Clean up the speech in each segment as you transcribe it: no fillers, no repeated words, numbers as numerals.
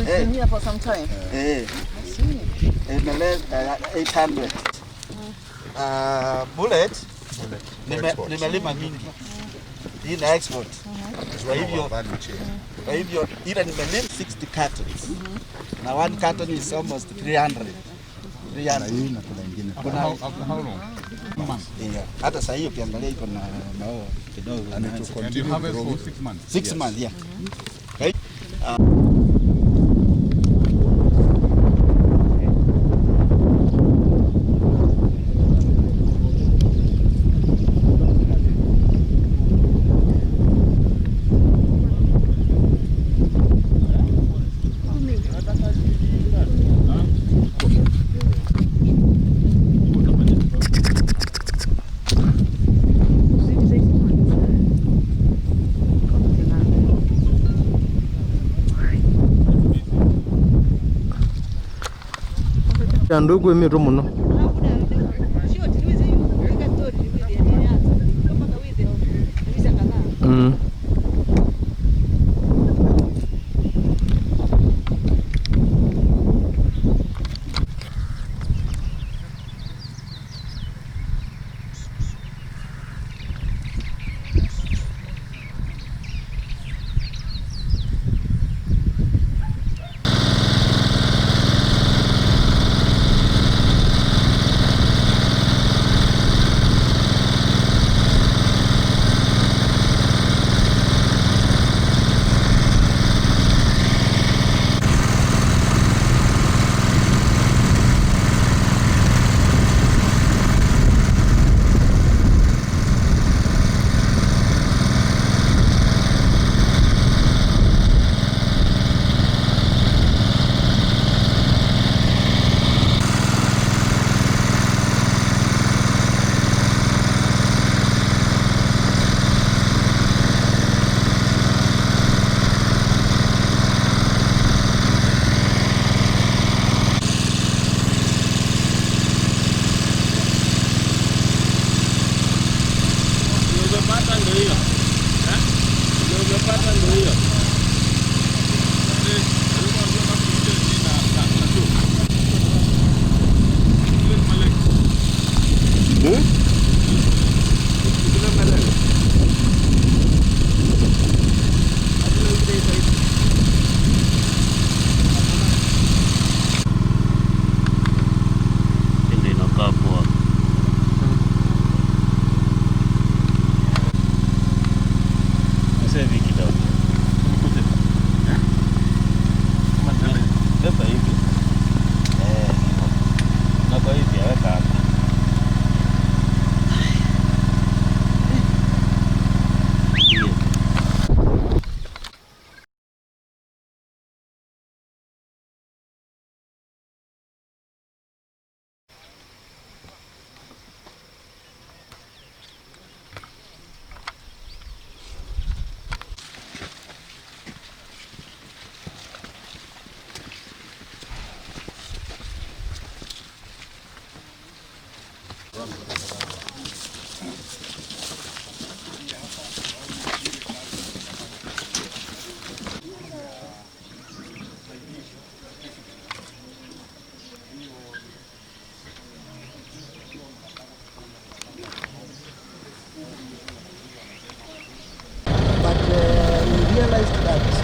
it's been here for some time. I see. In the last 800. Bullet. Nimelima mingi. Hii na export. Kwa hivyo ila nimelima 60 cartons. Na one carton is almost 300. How long? Yeah. Hata sasa hiyo ukiangalia iko na maua kidogo. And you harvest for 6 months? 6 months, yeah. Okay. Ndugu emiru muno.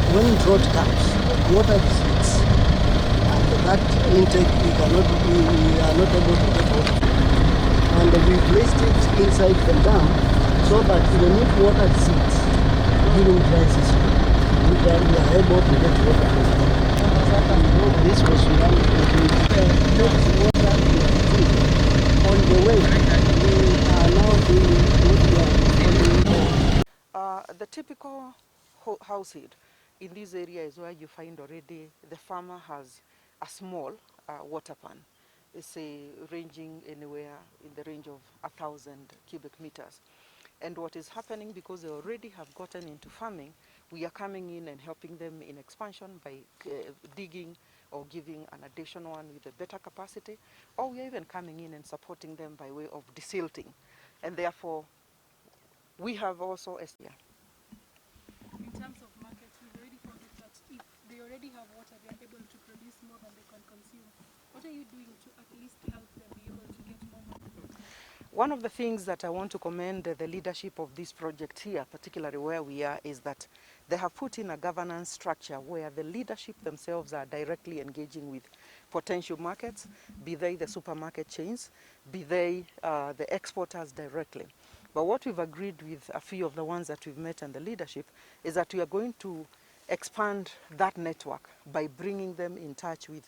When drought comes, water depletes, and that intake we are not able to get water. And we placed it inside the dam so that even if water depletes during dry season, we are able to get water from the dam. This was reality. Water on the way. We are now doing what we are doing. The typical household in this area is where you find already the farmer has a small water pan. It's ranging anywhere in the range of 1,000 cubic meters. And what is happening, because they already have gotten into farming, we are coming in and helping them in expansion by digging or giving an additional one with a better capacity, or we are even coming in and supporting them by way of desilting. And therefore, we have also... In terms of market, we've already found that if they already already have water, they are able to produce more than they can consume. What are you doing to at least help them be able to get more money? One of the things that I want to commend the leadership of this project here, particularly where we are, is that they have put in a governance structure where the leadership themselves are directly engaging with potential markets, be they the supermarket chains, be they the exporters directly. But what we've agreed with a few of the ones that we've met and the leadership is that we are going to expand that network by bringing them in touch with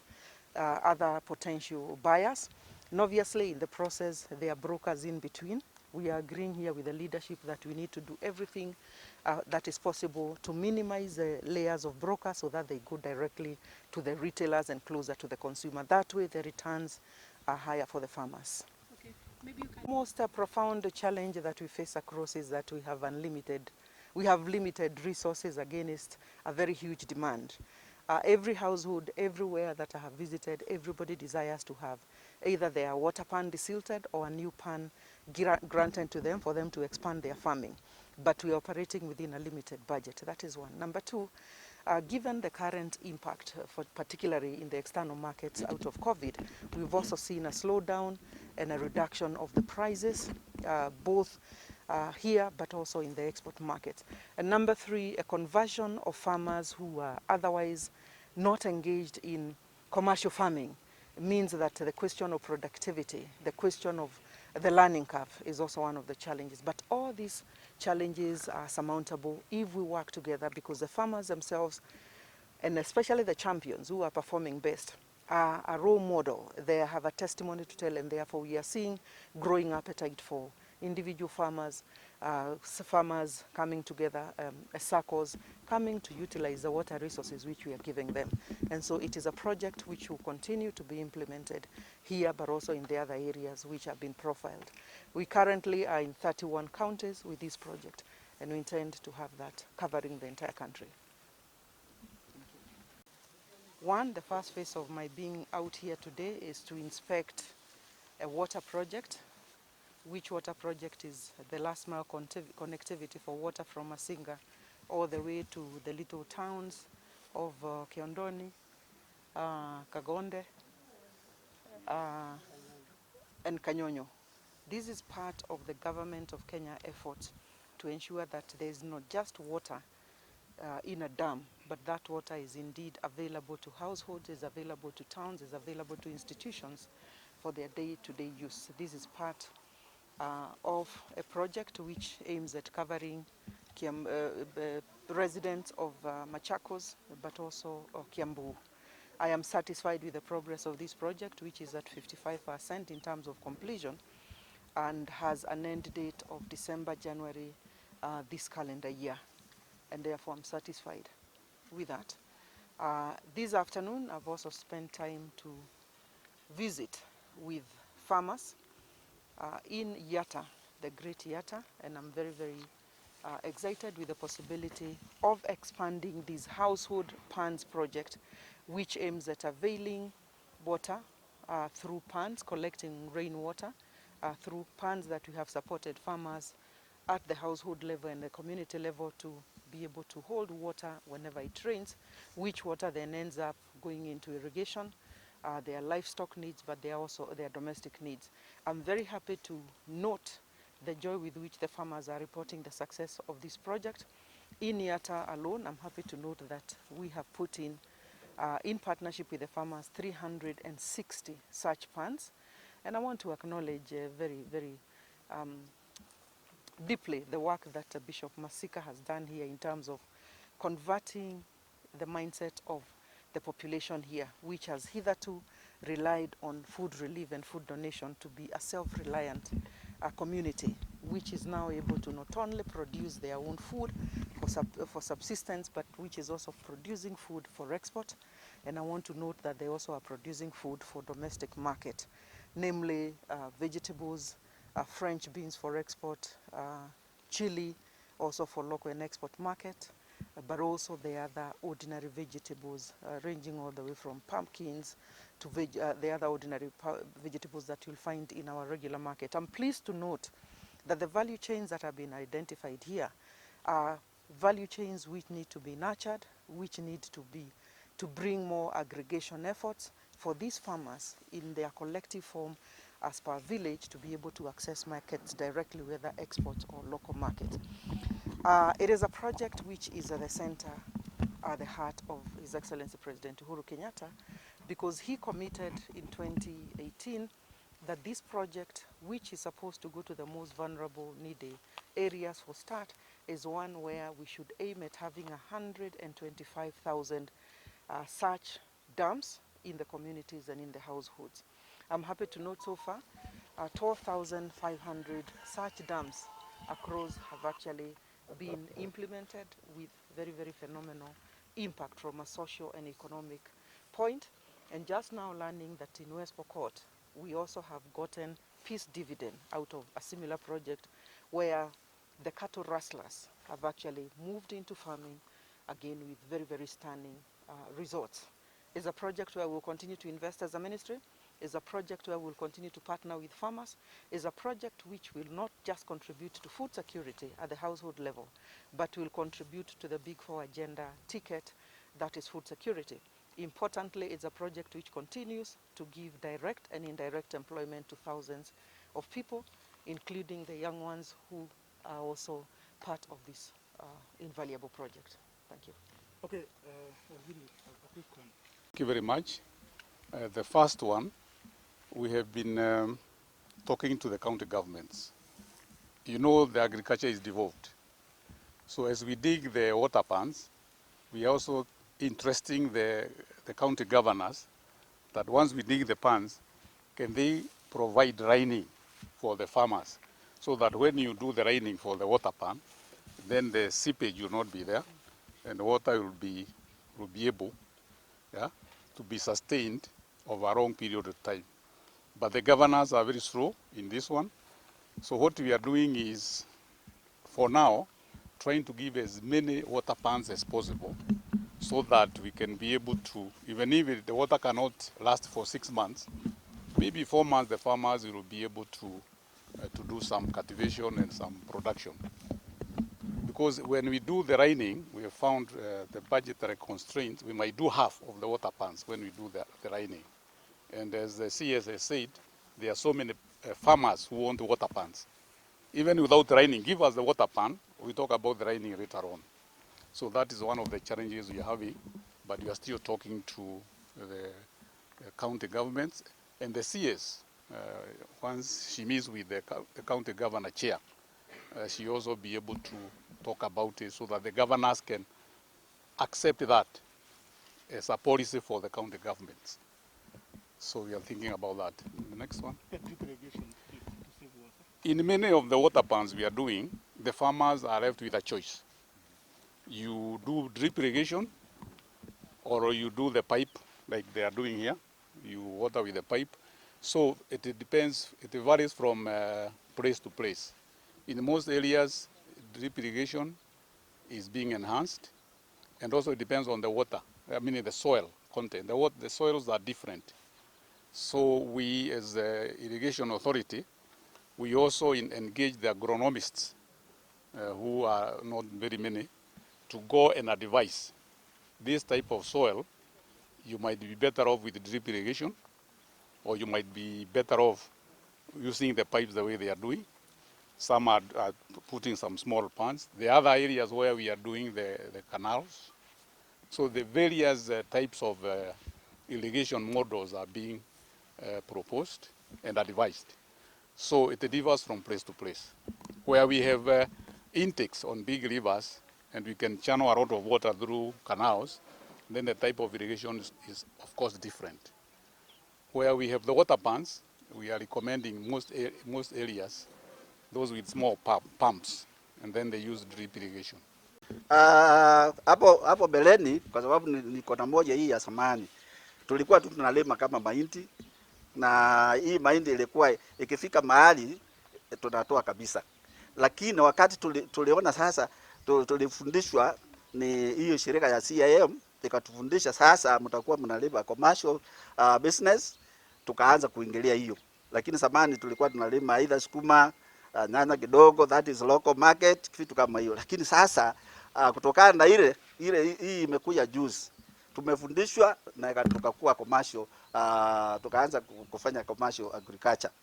other potential buyers. And obviously in the process there are brokers in between. We are agreeing here with the leadership that we need to do everything that is possible to minimize the layers of brokers so that they go directly to the retailers and closer to the consumer. That way the returns are higher for the farmers. Okay, maybe you can... Most profound challenge that we face across is that we have limited resources against a very huge demand. Every household, everywhere that I have visited, everybody desires to have either their water pan desilted or a new pan granted to them for them to expand their farming. But we are operating within a limited budget. That is one. Number two, given the current impact, particularly in the external markets out of COVID, we've also seen a slowdown and a reduction of the prices, both here but also in the export market. And number three, a conversion of farmers who are otherwise not engaged in commercial farming means that the question of productivity, the question of the learning curve is also one of the challenges. But all these challenges are surmountable if we work together, because the farmers themselves, and especially the champions who are performing best, are a role model. They have a testimony to tell, and therefore we are seeing growing appetite for individual farmers, farmers coming together, circles coming to utilize the water resources which we are giving them. And so it is a project which will continue to be implemented here, but also in the other areas which have been profiled. We currently are in 31 counties with this project, and we intend to have that covering the entire country. One, the first phase of my being out here today is to inspect a water project. Which water project is the last mile connectivity for water from Masinga all the way to the little towns of Kiondoni, Kangonde, and Kanyonyoo. This is part of the government of Kenya effort to ensure that there is not just water in a dam, but that water is indeed available to households, is available to towns, is available to institutions for their day-to-day use. This is part of a project which aims at covering residents of Machakos, but also Kiambu. I am satisfied with the progress of this project, which is at 55% in terms of completion, and has an end date of December, January this calendar year. And therefore I'm satisfied with that. This afternoon I've also spent time to visit with farmers in Yatta, the great Yatta, and I'm very, very excited with the possibility of expanding this household ponds project, which aims at availing water through ponds, collecting rainwater through ponds that we have supported farmers at the household level and the community level to be able to hold water whenever it rains, which water then ends up going into irrigation, their livestock needs, but they are also their domestic needs. I'm very happy to note the joy with which the farmers are reporting the success of this project. In Yatta alone, I'm happy to note that we have put in partnership with the farmers, 360 such ponds. And I want to acknowledge very, very deeply the work that Bishop Masinga has done here in terms of converting the mindset of the population here, which has hitherto relied on food relief and food donation, to be a self-reliant community, which is now able to not only produce their own food for subsistence, but which is also producing food for export. And I want to note that they also are producing food for domestic market, namely vegetables, French beans for export, chili also for local and export market, but also the other ordinary vegetables ranging all the way from pumpkins to the other ordinary vegetables that you'll find in our regular market. I'm pleased to note that the value chains that have been identified here are value chains which need to be nurtured, which need to to bring more aggregation efforts for these farmers in their collective form as per village to be able to access markets directly, whether exports or local markets. It is a project which is at the center, at the heart of His Excellency President Uhuru Kenyatta, because he committed in 2018 that this project, which is supposed to go to the most vulnerable, needy areas for start, is one where we should aim at having 125,000 such dams in the communities and in the households. I'm happy to note so far 12,500 such dams across have actually been implemented with very, very phenomenal impact from a social and economic point. And just now learning that in West Pokot, we also have gotten peace dividend out of a similar project where the cattle rustlers have actually moved into farming again with very, very stunning results. It's a project where we'll continue to invest as a ministry. It's a project where we'll continue to partner with farmers. It's a project which will not just contribute to food security at the household level, but will contribute to the Big Four agenda ticket, that is food security. Importantly, it's a project which continues to give direct and indirect employment to thousands of people, including the young ones who are also part of this invaluable project. Thank you. Okay, Willie, a quick one. Thank you very much. The first one, we have been talking to the county governments. You know, the agriculture is devolved. So as we dig the water pans, we are also interesting the county governors that once we dig the pans, can they provide draining for the farmers so that when you do the draining for the water pan, then the seepage will not be there and the water will be able to be sustained over a long period of time. But the governors are very slow in this one. So what we are doing is, for now, trying to give as many water pans as possible so that we can be able to, even if the water cannot last for 6 months, maybe 4 months the farmers will be able to do some cultivation and some production. Because when we do the draining, we have found the budgetary constraints, we might do half of the water pans when we do the draining. And as the CS has said, there are so many farmers who want water pans. Even without draining, give us the water pan, we talk about the draining later on. So that is one of the challenges we are having, but we are still talking to the county governments and the CS. Once she meets with the county governor chair, she also be able to talk about it so that the governors can accept that as a policy for the county governments. So we are thinking about that. The next one. Drip irrigation to save water. In many of the water pans we are doing, the farmers are left with a choice. You do drip irrigation or you do the pipe like they are doing here. You water with the pipe. So it depends, it varies from place to place. In most areas, drip irrigation is being enhanced, and also it depends on the water, the soil content. The soils are different. So we, as the irrigation authority, we also engage the agronomists, who are not very many, to go and advise this type of soil. You might be better off with drip irrigation, or you might be better off using the pipes the way they are doing. Some are putting some small ponds. The other areas where we are doing the canals. So the various types of irrigation models are being proposed and advised. So it differs from place to place. Where we have intakes on big rivers and we can channel a lot of water through canals, then the type of irrigation is of course different. Where we have the water pans, we are recommending most areas those with small pumps, and then they use drip irrigation. Hapo beleni, kwa sababu niko na moja hii ya samani, tulikuwa tu tunalima kama mahindi, na hii mahindi ilikuwa ikifika mahali tunatoa kabisa. Lakini wakati tuliona sasa, tulifundishwa ni hiyo shirika ya CIM, ikatufundisha sasa mtakuwa mnalima commercial business, tukaanza kuingilia hiyo. Lakini zamani tulikuwa tunalima either sukuma, nyanya kidogo, that is local market, kitu kama hiyo. Lakini sasa kutokana na hii imekuja juzi, tumefundishwa na tukakuwa commercial, tukaanza kufanya commercial agriculture.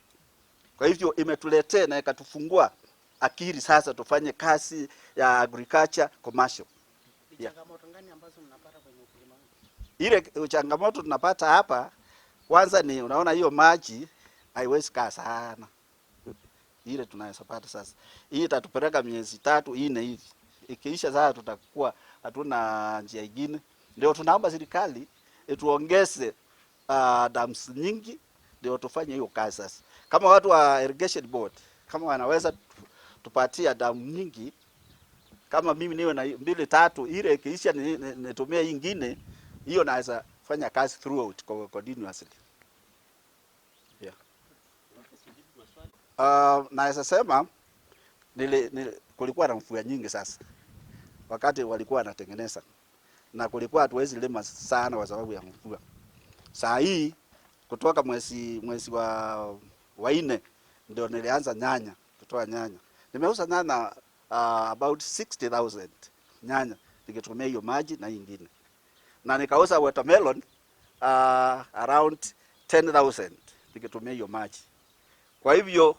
Kwa hivyo imetuletea na ikatufungua akili sasa tufanye kazi ya agriculture commercial. Changamoto gani ambazo mnapata kwenye ukulima? Ile changamoto tunapata hapa kwanza ni unaona hiyo maji haiwezi kaa sana. Ile tunayopata sasa. Hii itatupeleka miezi 3-4 hivi. Ikiisha sasa tutakuwa hatuna njia nyingine. Ndio tunaomba serikali ituongeze dams nyingi ndio tufanye hiyo kazi sasa. Kama watu wa Irrigation Board kama wanaweza tupatia damu nyingi, kama mimi niwe na 2-3 ile ikiisha nitumie nyingine, hiyo naweza fanya kazi throughout continuously. Yeah. Naweza sema kulikuwa na mvua nyingi sasa wakati walikuwa wanatengeneza, na kulikuwa hatuwezi lima sana kwa sababu ya mvua. Saa hii kutoka mwezi wa 4 ndio nilianza nyanya, kutoa nyanya. Nimeuza nyanya about 60,000 nyanya nikitumia hiyo maji na nyingine. Na nikauza watermelon around 10,000 nikitumia hiyo maji. Kwa hivyo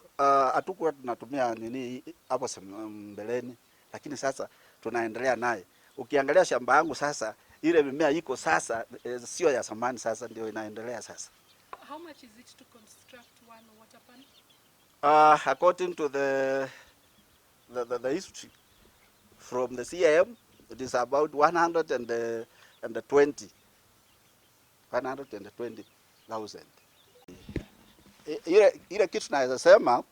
hatukuwa tunatumia nini hapo mbeleni, lakini sasa tunaendelea naye. Ukiangalia shamba yangu sasa, ile mimea iko sasa sio ya zamani, sasa ndio inaendelea sasa. How much is it to construct one water pan? According to the history from the CIM, it is about 120,000. Ile kitu naweza sema,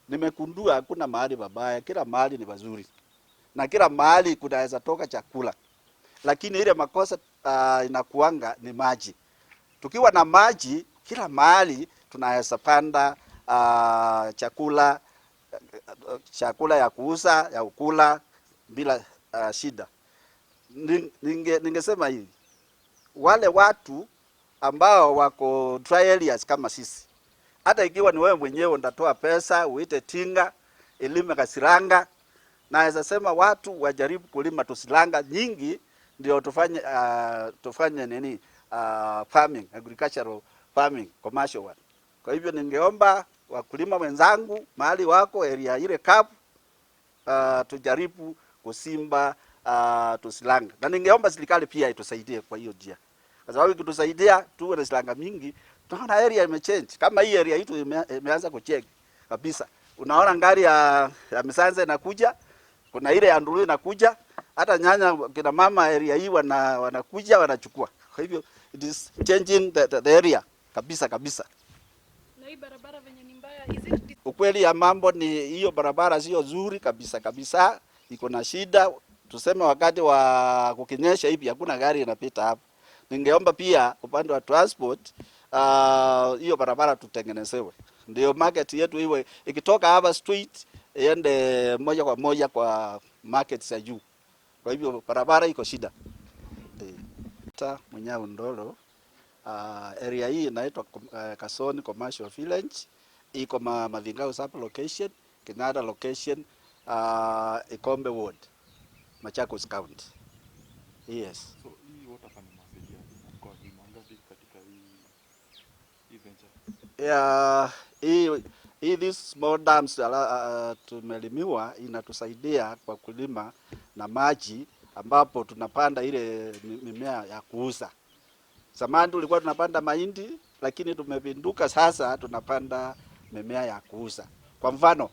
nimekundua hakuna mahali babaya, kila mahali ni pazuri. Na kila mahali kunaweza toka chakula. Lakini ile makosa inakuanga ni maji. Tukiwa na maji, kila mahali tunaweza panda chakula ya kuuza, ya ukula bila shida. Ningesema hivi, wale watu ambao wako dry areas kama sisi, hata ikiwa ni wewe mwenyewe ndatoa pesa uite tinga ilime kasiranga, naweza sema watu wajaribu kulima tusilanga nyingi ndio tufanye nini farming, agricultural farming, commercial one. Kwa hivyo ningeomba wakulima wenzangu mahali wako area ile kapu, tujaribu kusimba tusilanga. Na ningeomba serikali pia itusaidie kwa hiyo njia. Kwa sababu ikitusaidia tuwe na silanga mingi, tunaona area imechange. Kama hii area yetu imeanza kucheck kabisa. Unaona ngari ya Misanze inakuja, kuna ile ya Nduru inakuja, hata nyanya kina mama area hii wanakuja wanachukua. Kwa hivyo it is changing the area kabisa. Na hii barabara venye ni mbaya, is it? Ukweli ya mambo ni hiyo barabara sio nzuri kabisa, iko na shida. Tuseme wakati wa kukinyesha hivi hakuna gari inapita hapo. Ningeomba pia upande wa transport hiyo barabara tutengenezewe. Ndio market yetu iwe ikitoka hapa street iende moja kwa moja kwa market za juu. Kwa hivyo barabara iko shida. Mwenyao Ndolo, area hii inaitwa Kasoni Commercial Village, iko Masinga sub location, Kinada location, Ikombe ward, Machakos County. Yes. So hii water pan inasaidia kwa viwanda katika hii venture? Yeah, these small dams tumelimiwa inatusaidia kwa kulima na maji, ambapo tunapanda ile mimea ya kuuza. Zamani tulikuwa tunapanda mahindi, lakini tumepinduka sasa tunapanda mimea ya kuuza. Kwa mfano,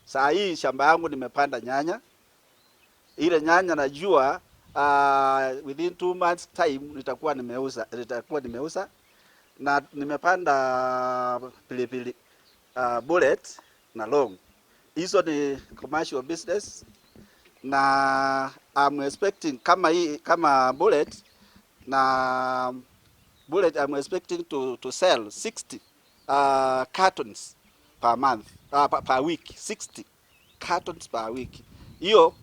saa hii shamba yangu nimepanda nyanya. Ile nyanya najua within 2 months time nitakuwa nimeuza, na nimepanda pilipili bullet na long. Hizo ni commercial business, na I'm expecting kama bullet I'm expecting to sell 60 cartons per month, per week, 60 cartons per week. Hiyo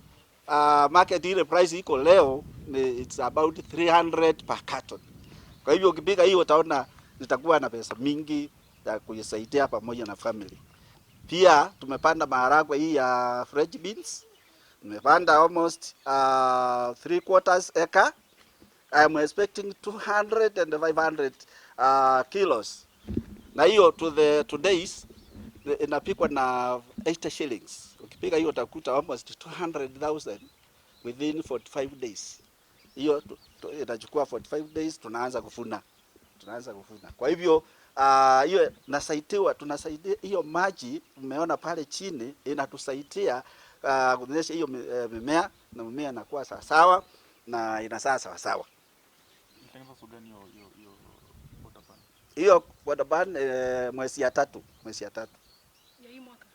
market ile price iko leo it's about 300 per carton. Kwa hivyo ukipiga hiyo utaona nitakuwa na pesa mingi ya kujisaidia pamoja na family. Pia tumepanda maharagwe hii ya French beans. Tumepanda almost 3/4 acre. I'm expecting 200 and 500 kilos. Na hiyo to days inapikwa na 80 shillings. Ukipika hiyo utakuta almost 200,000 within 45 days. Hiyo inachukua 45 days tunaanza kuvuna. Kwa hivyo hiyo tunasaidia hiyo maji umeona pale chini inatusaidia kuonyesha hiyo mimea na mimea inakuwa sawa na inasaa sawa. Hiyo water ban mwezi ya tatu. Ya hii mwaka?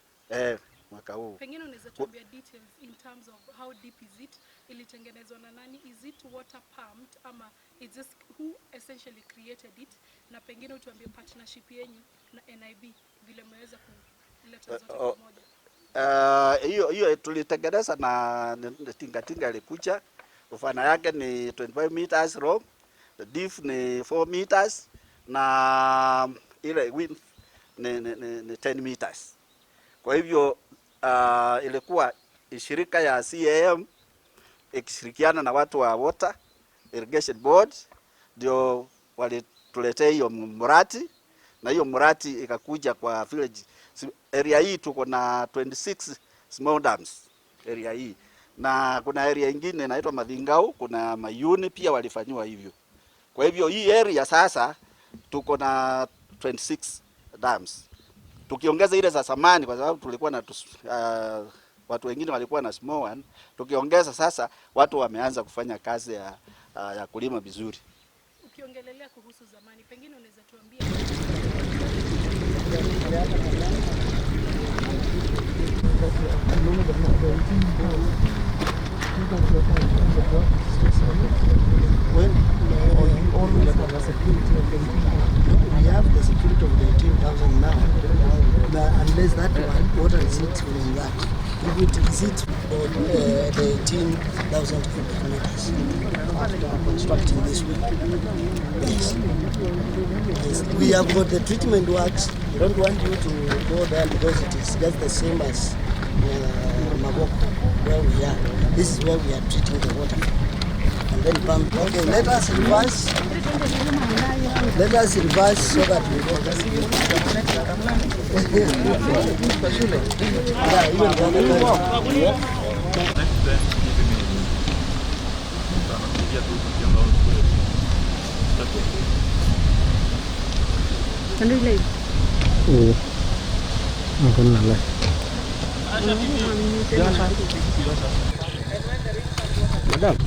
Mwaka huu. Pengine unaweza tuambia details in terms of how deep is it? Ilitengenezwa na nani? Is it water pumped ama it's just who essentially created it? Na pengine utuambie partnership yenu na NIB vile mmeweza kuleta zote pamoja. Hiyo tulitengeneza na tinga ilikuja. Ufana yake ni 25 meters long, the depth ni 4 meters na ile width ni 10 meters. Kwa hivyo ilikuwa shirika ya CAM ikishirikiana na watu wa Water Irrigation Board ndio walituletea hiyo mradi, na hiyo mradi ikakuja kwa village area hii. Tuko na 26 small dams area hii, na kuna area ingine inaitwa Masinga, kuna Mayuni pia walifanywa hivyo. Kwa hivyo hii area sasa tuko na 26 dams, tukiongeza ile za samani kwa sababu tulikuwa na watu wengine walikuwa na small one. Tukiongeza sasa watu wameanza kufanya kazi ya kulima vizuri. Ukiongelelea kuhusu zamani, pengine unaweza tuambia we have the security of the 18,000 now. Unless that one, water receipts from that. If it receipts for the 18,000 cubic meters after constructing this way. Yes. We have got the treatment works. We don't want you to go there because it is just the same as Maboko, where we are. This is where we are treating the water. And then pump. Okay, let us reverse so that we don't Madam.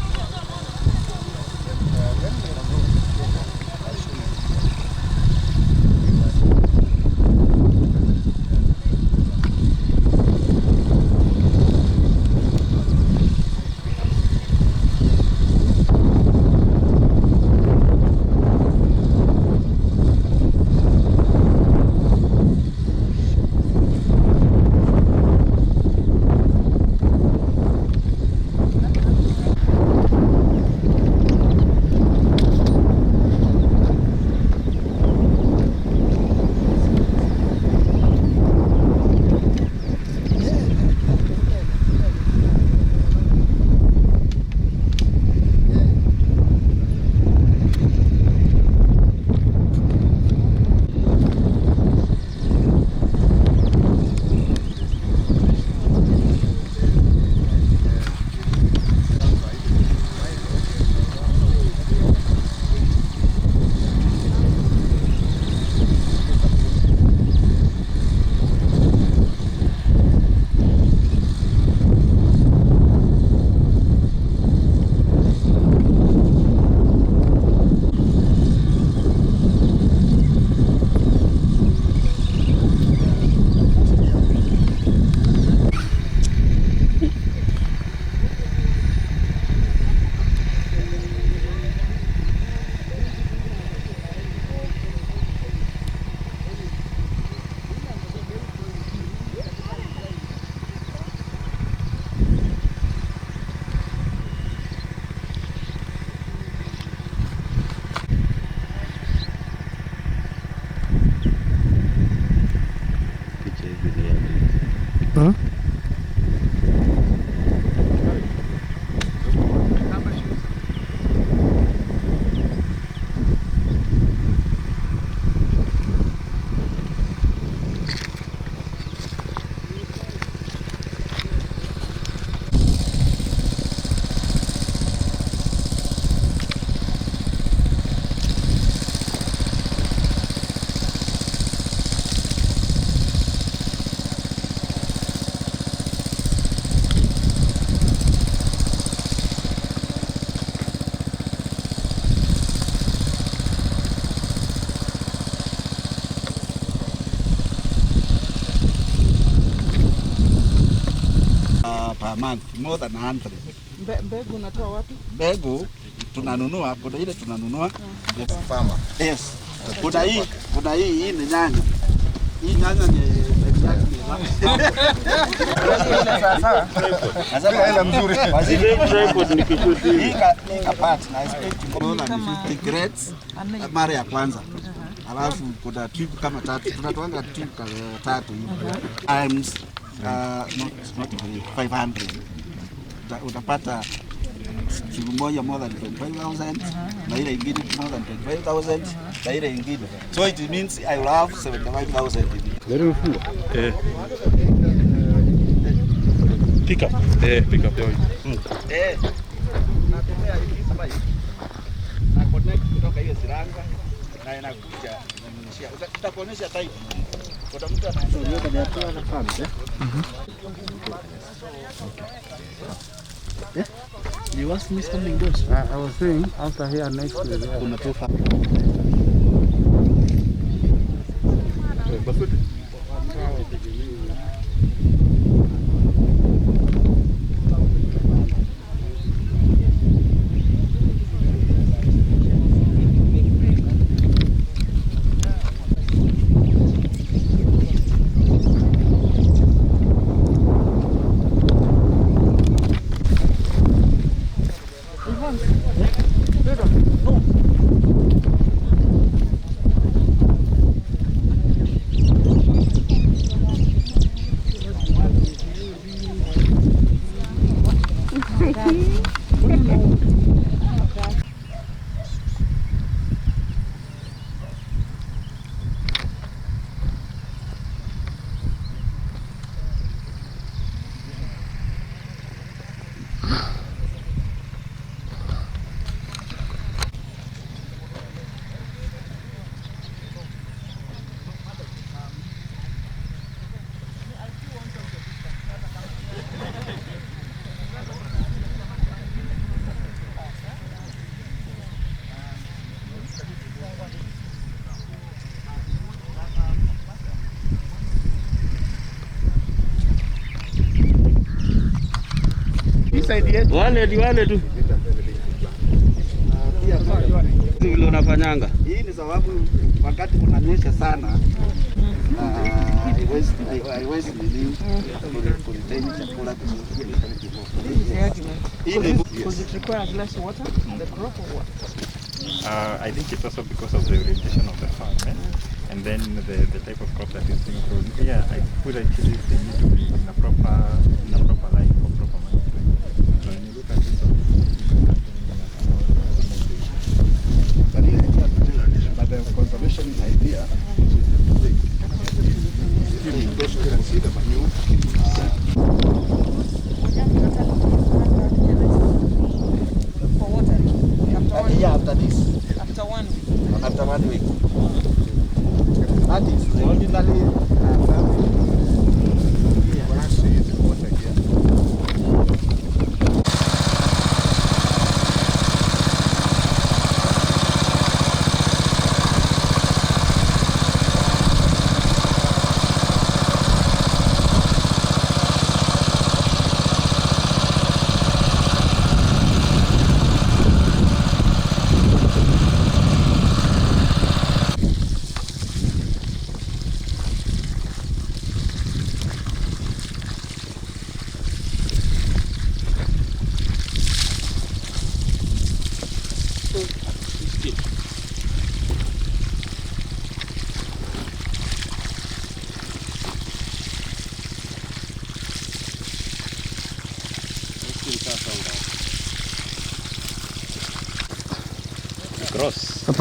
per month, more than 100. Mbegu unatoa wapi? Mbegu tunanunua, kuna ile tunanunua. Farmer. Yes. Kuna hii ni nyanya. Hii nyanya ni Nasema ile mzuri. Hii kapati na expect more than 50 crates mara ya kwanza. Alafu kuna tube kama 3. Tunatoanga tube kama 3 hivi. Times not 500. Utapata tube moja more than 25,000 na ile ingine more than 25,000 na ile ingine. So it means I will have 75,000. Very full. Pick up. Pick up. Natumia hivi pipe na connect kutoka hiyo siranga na inakuja inanyeshia. Utakuonesha type. Kwa mtu anaanza na farm, You asked me something else. I was saying after here next to the Kuna tofa. Wale tu. Vile unafanyanga. hii ni sababu wakati kunanyesha sana haiwezi nini kuretain chakula kizuri. Does it require a glass of water? The crop or what? I think it's also because of the orientation of the farm, and then the type of crop that is being grown. Yeah, I would actually they need to be in a proper line for proper management. So when you look at this, but the conservation idea see the manure. For watering? After this. After 1 week? After 1 week. That is originally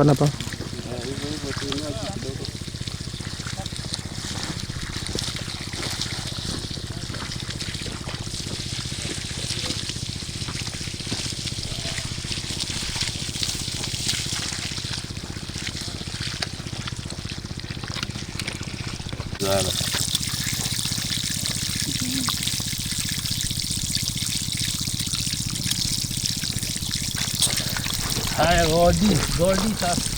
Hapa. Haya, Godi sasa.